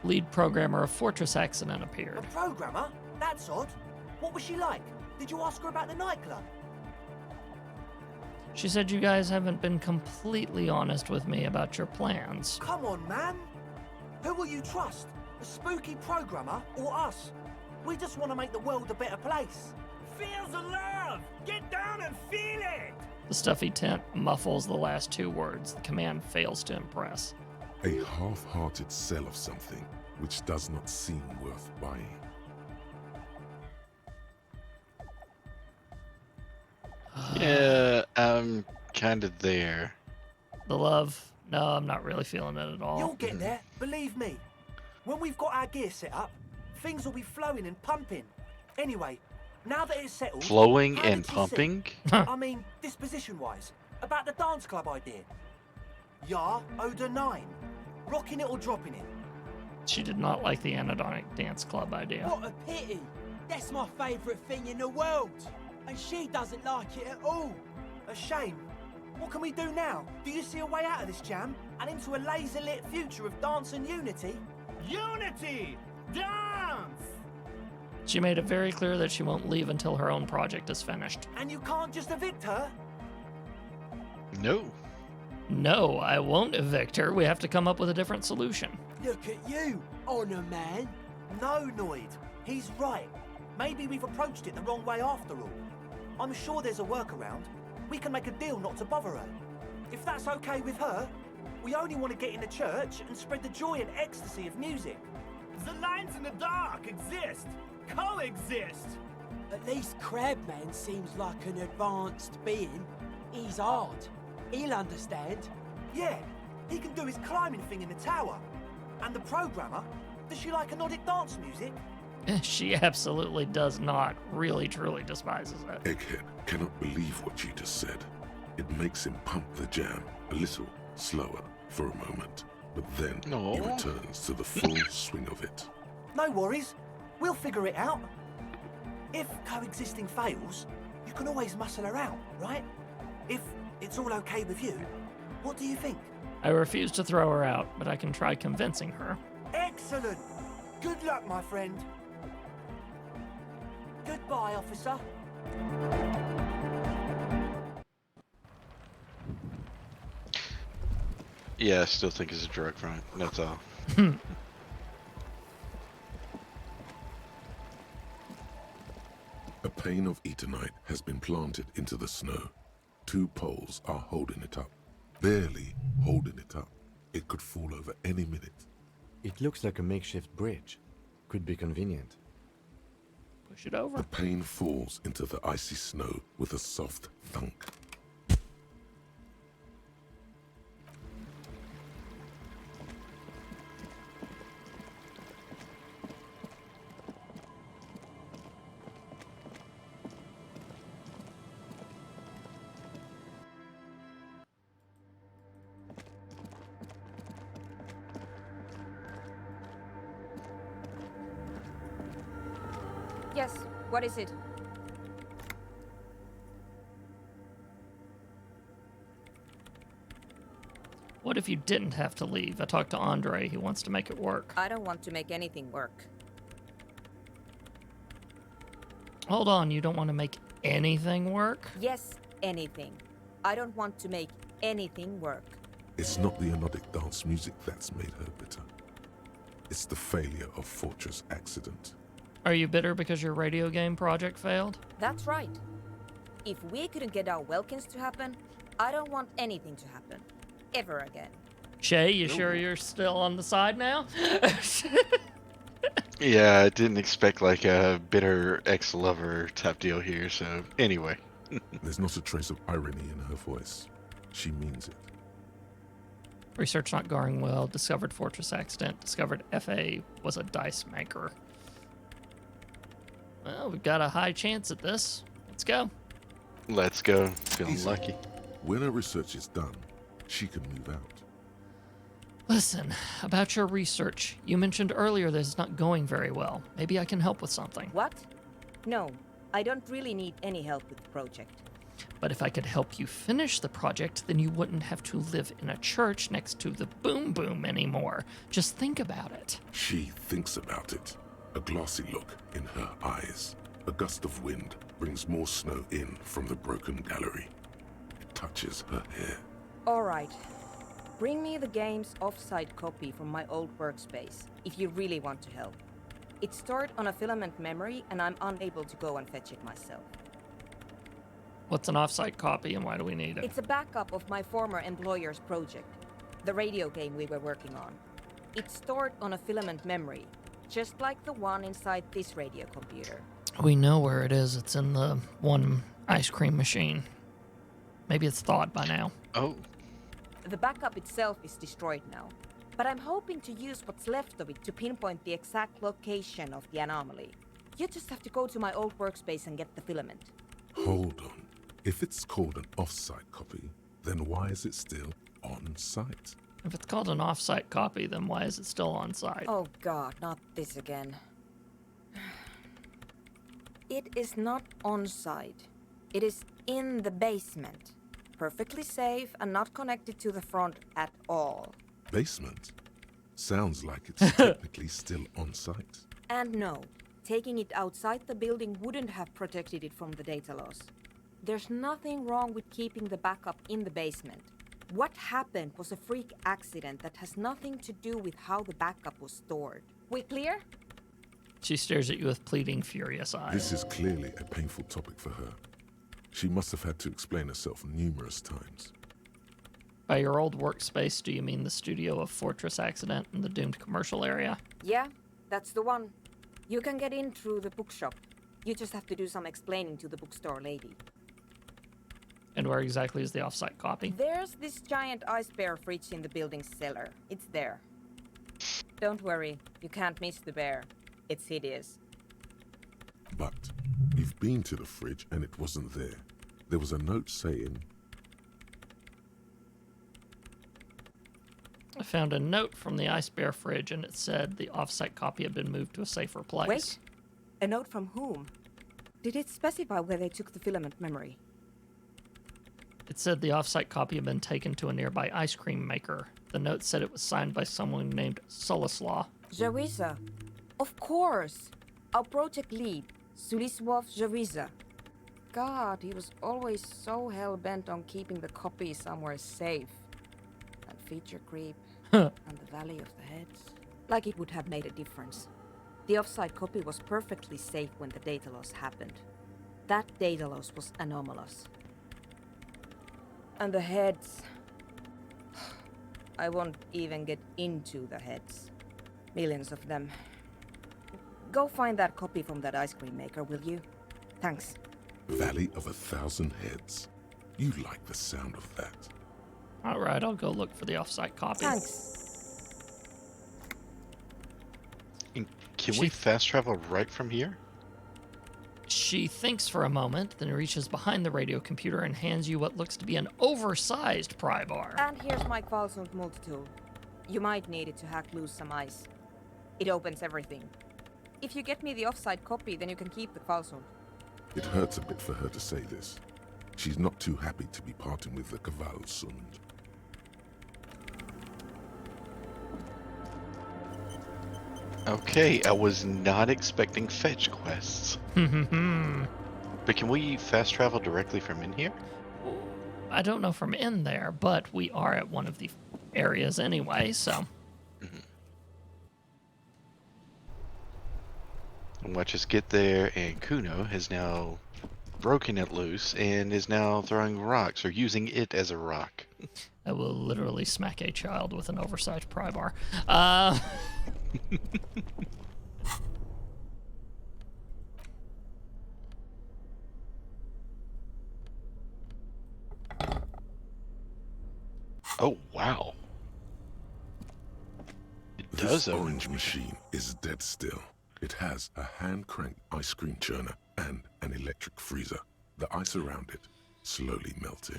lead programmer of Fortress Accident, appeared. A programmer? That's odd. What was she like? Did you ask her about the nightclub? She said you guys haven't been completely honest with me about your plans. Come on, man. Who will you trust? A spooky programmer or us? We just want to make the world a better place. Feel the love! Get down and feel it! The stuffy tent muffles the last 2 words. The command fails to impress. A half-hearted sell of something which does not seem worth buying. Yeah, I'm kind of there. The love? No, I'm not really feeling it at all. You'll get there, believe me. When we've got our gear set up, things will be flowing and pumping. Anyway, now that it's settled... Flowing how and did you pumping? see- I mean, disposition-wise, about the dance club idea. Ja oder nein? Rocking it or dropping it? She did not like the anodonic dance club idea. What a pity! That's my favourite thing in the world! And she doesn't like it at all! A shame. What can we do now? Do you see a way out of this jam? And into a laser-lit future of dance and unity? Unity! Dance! She made it very clear that she won't leave until her own project is finished. And you can't just evict her? No. No, I won't evict her. We have to come up with a different solution. Look at you, Honor Man. No, Noid. He's right. Maybe we've approached it the wrong way after all. I'm sure there's a workaround. We can make a deal not to bother her. If that's okay with her, we only want to get in the church and spread the joy and ecstasy of music. The lines in the dark exist. Coexist. At least Crabman seems like an advanced being. He's hard. He'll understand. Yeah, he can do his climbing thing in the tower. And the programmer, does she like Nordic dance music? She absolutely does not. Really, truly despises it. Egghead cannot believe what you just said. It makes him pump the jam a little slower for a moment, but then he returns to the full swing of it. No worries. We'll figure it out. If coexisting fails, you can always muscle her out, right? If it's all okay with you, what do you think? I refuse to throw her out, but I can try convincing her. Excellent! Good luck, my friend. Goodbye, officer. Yeah, I still think it's a drug front. That's all. A pane of Eternite has been planted into the snow. 2 poles are holding it up. Barely holding it up. It could fall over any minute. It looks like a makeshift bridge. Could be convenient. Push it over. The pane falls into the icy snow with a soft thunk. What is it? What if you didn't have to leave? I talked to Andre. He wants to make it work. I don't want to make anything work. Hold on, you don't want to make anything work? Yes, anything. I don't want to make anything work. It's not the anodic dance music that's made her bitter. It's the failure of Fortress Accident. Are you bitter because your radio game project failed? That's right. If we couldn't get our Welkins to happen, I don't want anything to happen. Ever again. Shay, you sure you're still on the side now? Yeah, I didn't expect like a bitter ex-lover type deal here, so anyway. There's not a trace of irony in her voice. She means it. Research not going well. Discovered Fortress Accident. Discovered FA was a dice maker. Well, we've got a high chance at this. Let's go. Let's go. Feeling Easy. lucky. When her research is done, she can move out. Listen, about your research. You mentioned earlier that it's not going very well. Maybe I can help with something. What? No, I don't really need any help with the project. But if I could help you finish the project, then you wouldn't have to live in a church next to the Boom Boom anymore. Just think about it. She thinks about it. A glassy look in her eyes. A gust of wind brings more snow in from the broken gallery. It touches her hair. All right. Bring me the game's off-site copy from my old workspace, if you really want to help. It's stored on a filament memory, and I'm unable to go and fetch it myself. What's an off-site copy and why do we need it? It's a backup of my former employer's project, the radio game we were working on. It's stored on a filament memory, just like the one inside this radio computer. We know where it is. It's in the one ice cream machine. Maybe it's thawed by now. Oh. The backup itself is destroyed now, but I'm hoping to use what's left of it to pinpoint the exact location of the anomaly. You just have to go to my old workspace and get the filament. Hold on. If it's called an off-site copy, then why is it still on-site? If it's called an off-site copy, then why is it still on site? Oh god, not this again. It is not on site. It is in the basement. Perfectly safe and not connected to the front at all. Basement? Sounds like it's technically still on-site. And no, taking it outside the building wouldn't have protected it from the data loss. There's nothing wrong with keeping the backup in the basement. What happened was a freak accident that has nothing to do with how the backup was stored. We clear? She stares at you with pleading, furious eyes. This is clearly a painful topic for her. She must have had to explain herself numerous times. By your old workspace, do you mean the studio of Fortress Accident in the doomed commercial area? Yeah, that's the one. You can get in through the bookshop. You just have to do some explaining to the bookstore lady. And where exactly is the off-site copy? There's this giant ice bear fridge in the building's cellar. It's there. Don't worry, you can't miss the bear. It's hideous. But we've been to the fridge and it wasn't there. There was a note saying, I found a note from the Ice Bear fridge and it said the off-site copy had been moved to a safer place. Wait, a note from whom? Did it specify where they took the filament memory? It said the off-site copy had been taken to a nearby ice cream maker. The note said it was signed by someone named Soleslaw. Jawiza. Of course. Our project lead, Suliswov Jawiza. God, he was always so hell-bent on keeping the copy somewhere safe. And feature creep. And the Valley of the Heads. Like it would have made a difference. The off-site copy was perfectly safe when the data loss happened. That data loss was anomalous. And the heads... I won't even get into the heads. Millions of them. Go find that copy from that ice cream maker, will you? Thanks. Valley of 1,000 Heads. You like the sound of that. All right, I'll go look for the off-site copy. Thanks. And can we fast travel right from here? She thinks for a moment, then reaches behind the radio computer and hands you what looks to be an oversized pry bar. And here's my Qualsund multitool. You might need it to hack loose some ice. It opens everything. If you get me the offside copy, then you can keep the Kvalsund. It hurts a bit for her to say this. She's not too happy to be parting with the Kvalsund. Okay, I was not expecting fetch quests. But can we fast travel directly from in here? I don't know from in there, but we are at one of the areas anyway, so. And watch us get there, and Kuno has now broken it loose and is now throwing rocks, or using it as a rock. I will literally smack a child with an oversized pry bar. Oh, wow. It does This open orange everything. machine is dead still. It has a hand-cranked ice cream churner and an electric freezer. The ice around it slowly melting.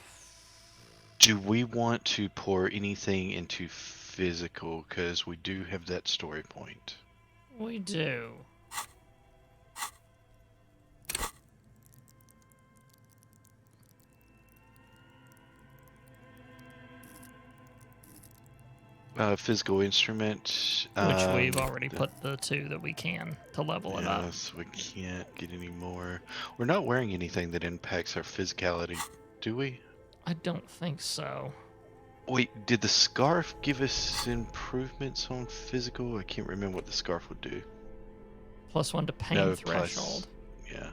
Do we want to pour anything into physical? Because we do have that story point. We do. Physical instrument. Which we've already put the 2 that we can to level it up. Yes, we can't get any more. We're not wearing anything that impacts our physicality, do we? I don't think so. Wait, did the scarf give us improvements on physical? I can't remember what the scarf would do. +1 to pain No, threshold. Yeah.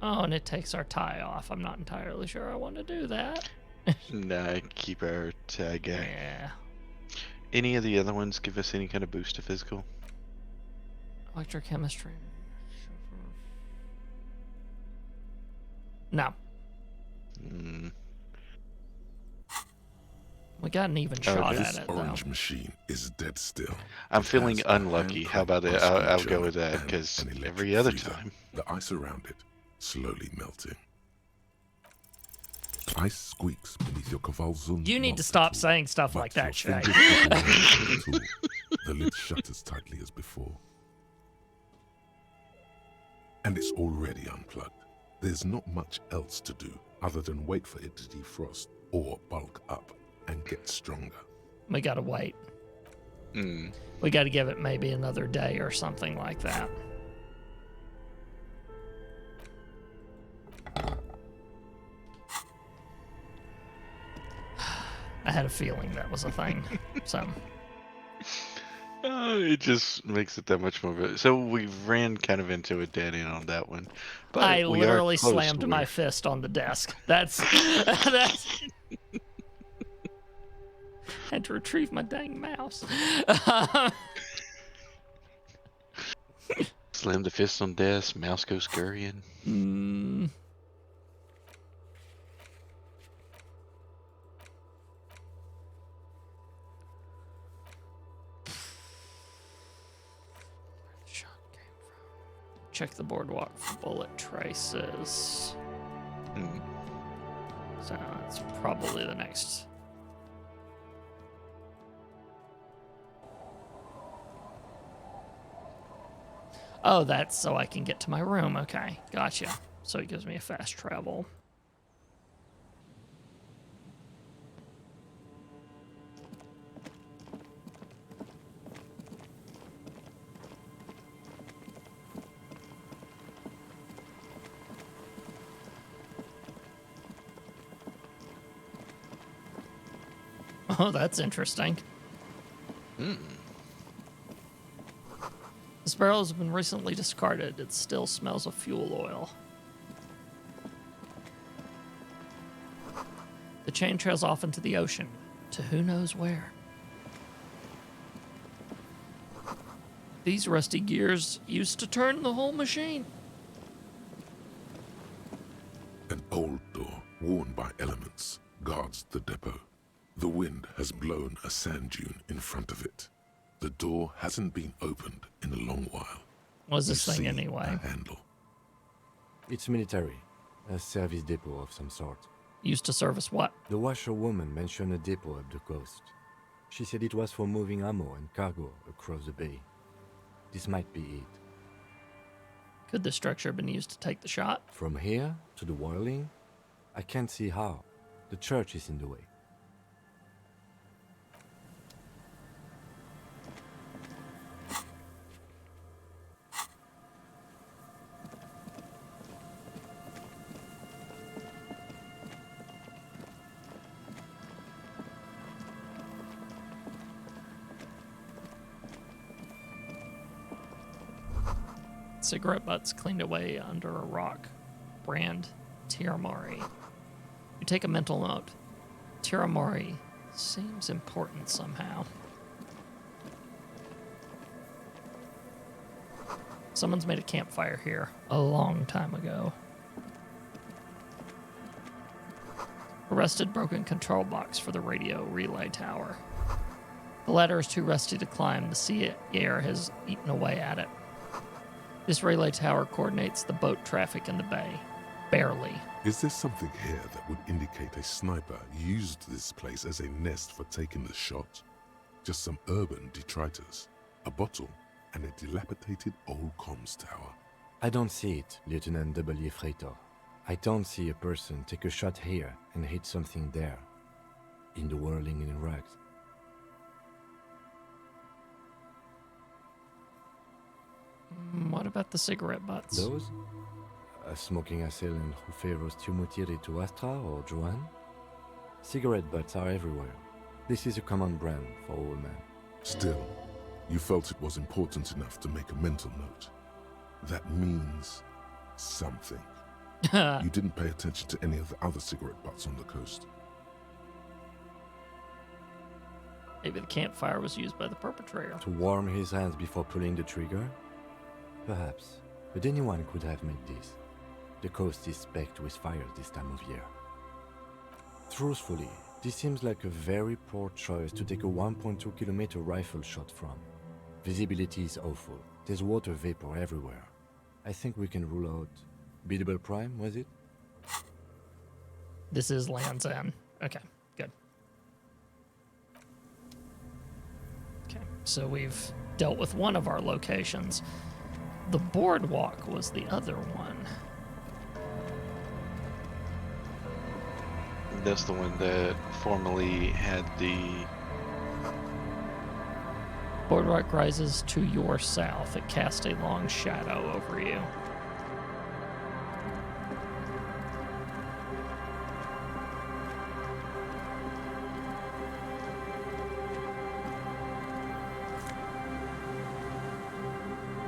Oh, and it takes our tie off. I'm not entirely sure I want to do that. Nah, keep our tag. Yeah. Any of the other ones give us any kind of boost to physical? Electrochemistry. No. We got an even shot This at it, though. orange machine is dead still. I'm It feeling has a unlucky. How about hand-cranked that? ice cream I'll go churner with that, and because an electric every other freezer. time. The ice around it slowly melting. Ice squeaks beneath your Kvalsund. You need to monster stop tool, saying stuff but like that, your Shay. fingers slip around the tool. The lid shutters tightly as before. And it's already unplugged. There's not much else to do other than wait for it to defrost or bulk up and get stronger. We gotta wait. We gotta give it maybe another day or something like that. I had a feeling that was a thing. So It just makes it that much more. So we ran kind of into a dead end on that one. But I we are literally close slammed to my where- fist on the desk. That's had to retrieve my dang mouse. Slam the fist on desk, mouse goes scurrying. Check the boardwalk for bullet traces. So that's probably the next. Oh, that's so I can get to my room. Okay, gotcha. So it gives me a fast travel. Oh, that's interesting. This barrel has been recently discarded. It still smells of fuel oil. The chain trails off into the ocean, to who knows where. These rusty gears used to turn the whole machine. An old door, worn by elements, guards the depot. The wind has blown a sand dune in front of it. The door hasn't been opened in a long while. What's this You thing see anyway? a handle. It's military. A service depot of some sort. Used to service what? The washerwoman mentioned a depot up the coast. She said it was for moving ammo and cargo across the bay. This might be it. Could the structure have been used to take the shot? From here to the whirling, I can't see how. The church is in the way. Cigarette butts cleaned away under a rock. Brand Tiramari. You take a mental note. Tiramari seems important somehow. Someone's made a campfire here a long time ago. Arrested broken control box for the radio relay tower. The ladder is too rusty to climb. The sea air has eaten away at it. This relay tower coordinates the boat traffic in the bay. Barely. Is there something here that would indicate a sniper used this place as a nest for taking the shot? Just some urban detritus, a bottle, and a dilapidated old comms tower. I don't see it, Lieutenant W. Freitor. I don't see a person take a shot here and hit something there. In the whirling in rags. What about the cigarette butts? Those? A smoking assailant who favors Tumutiri to Astra or Joanne? Cigarette butts are everywhere. This is a common brand for all men. Still, you felt it was important enough to make a mental note. That means something. You didn't pay attention to any of the other cigarette butts on the coast. Maybe the campfire was used by the perpetrator. To warm his hands before pulling the trigger? Perhaps. But anyone could have made this. The coast is specked with fires this time of year. Truthfully, this seems like a very poor choice to take a 1.2 kilometer rifle shot from. Visibility is awful. There's water vapor everywhere. I think we can rule out Beatable Prime, was it? This is Land's End. Okay, good. Okay, so we've dealt with one of our locations. The boardwalk was the other one. That's the one that formerly had the... Boardwalk rises to your south. It casts a long shadow over you.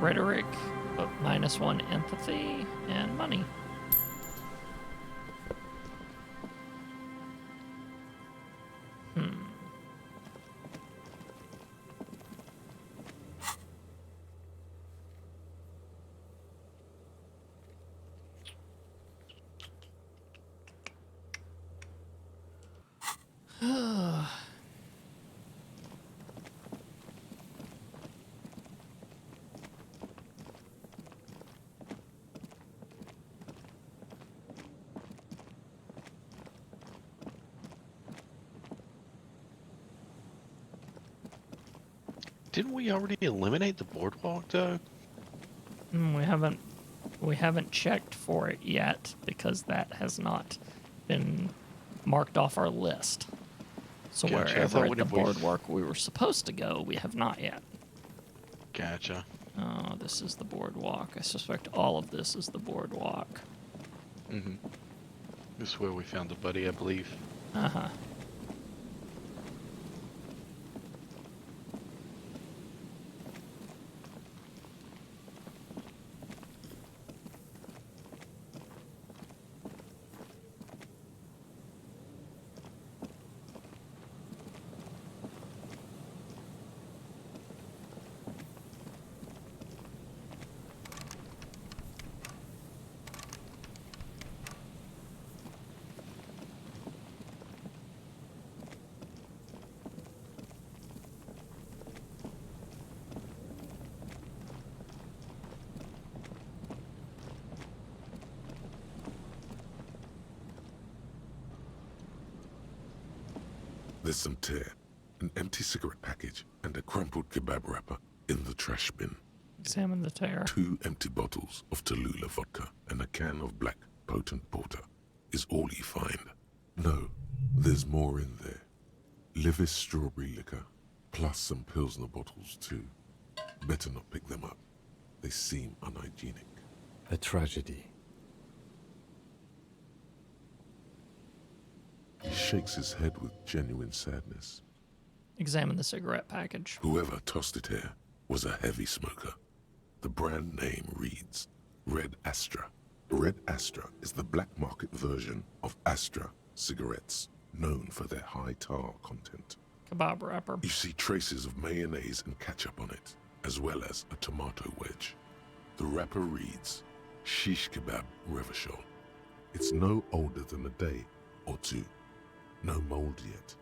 Rhetoric, but -1 empathy and money. Didn't we already eliminate the boardwalk, though? We haven't checked for it yet because that has not been marked off our list. So Gotcha. wherever at the boardwalk we were supposed to go, we have not yet. Gotcha. Oh, this is the boardwalk. I suspect all of this is the boardwalk. Mm-hmm. This is where we found the buddy, I believe. Uh-huh. There's some tear, an empty cigarette package, and a crumpled kebab wrapper in the trash bin. Examine the tear. 2 empty bottles of Tallulah vodka and a can of black potent porter is all you find. No, there's more in there. Livis strawberry liquor, plus some Pilsner bottles too. Better not pick them up. They seem unhygienic. A tragedy. He shakes his head with genuine sadness. Examine the cigarette package. Whoever tossed it here was a heavy smoker. The brand name reads Red Astra. Red Astra is the black market version of Astra cigarettes, known for their high tar content. Kebab wrapper. You see traces of mayonnaise and ketchup on it, as well as a tomato wedge. The wrapper reads Shish Kebab Revachol. It's no older than a day or two. No mold yet.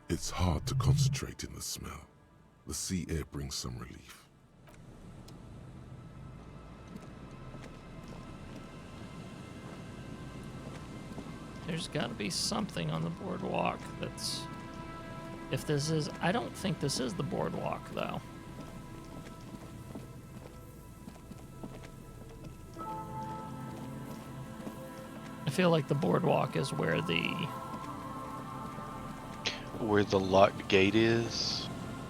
It's hard to concentrate in the smell. The sea air brings some relief. There's got to be something on the boardwalk that's... If this is... I don't think this is the boardwalk, though. I feel like the boardwalk is where the... Where the locked gate is?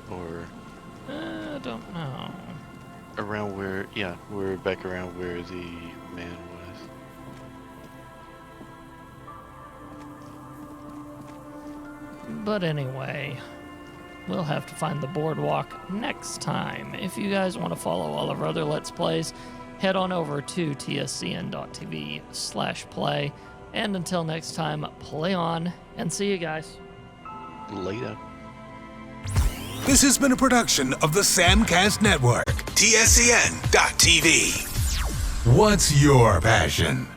Or I don't know. around where... Yeah, we're back around where the man was. But anyway, we'll have to find the boardwalk next time. If you guys want to follow all of our other Let's Plays, head on over to tscn.tv/play. And until next time, play on, and see you guys. Later. This has been a production of the Samcast Network, tscn.tv. What's your passion?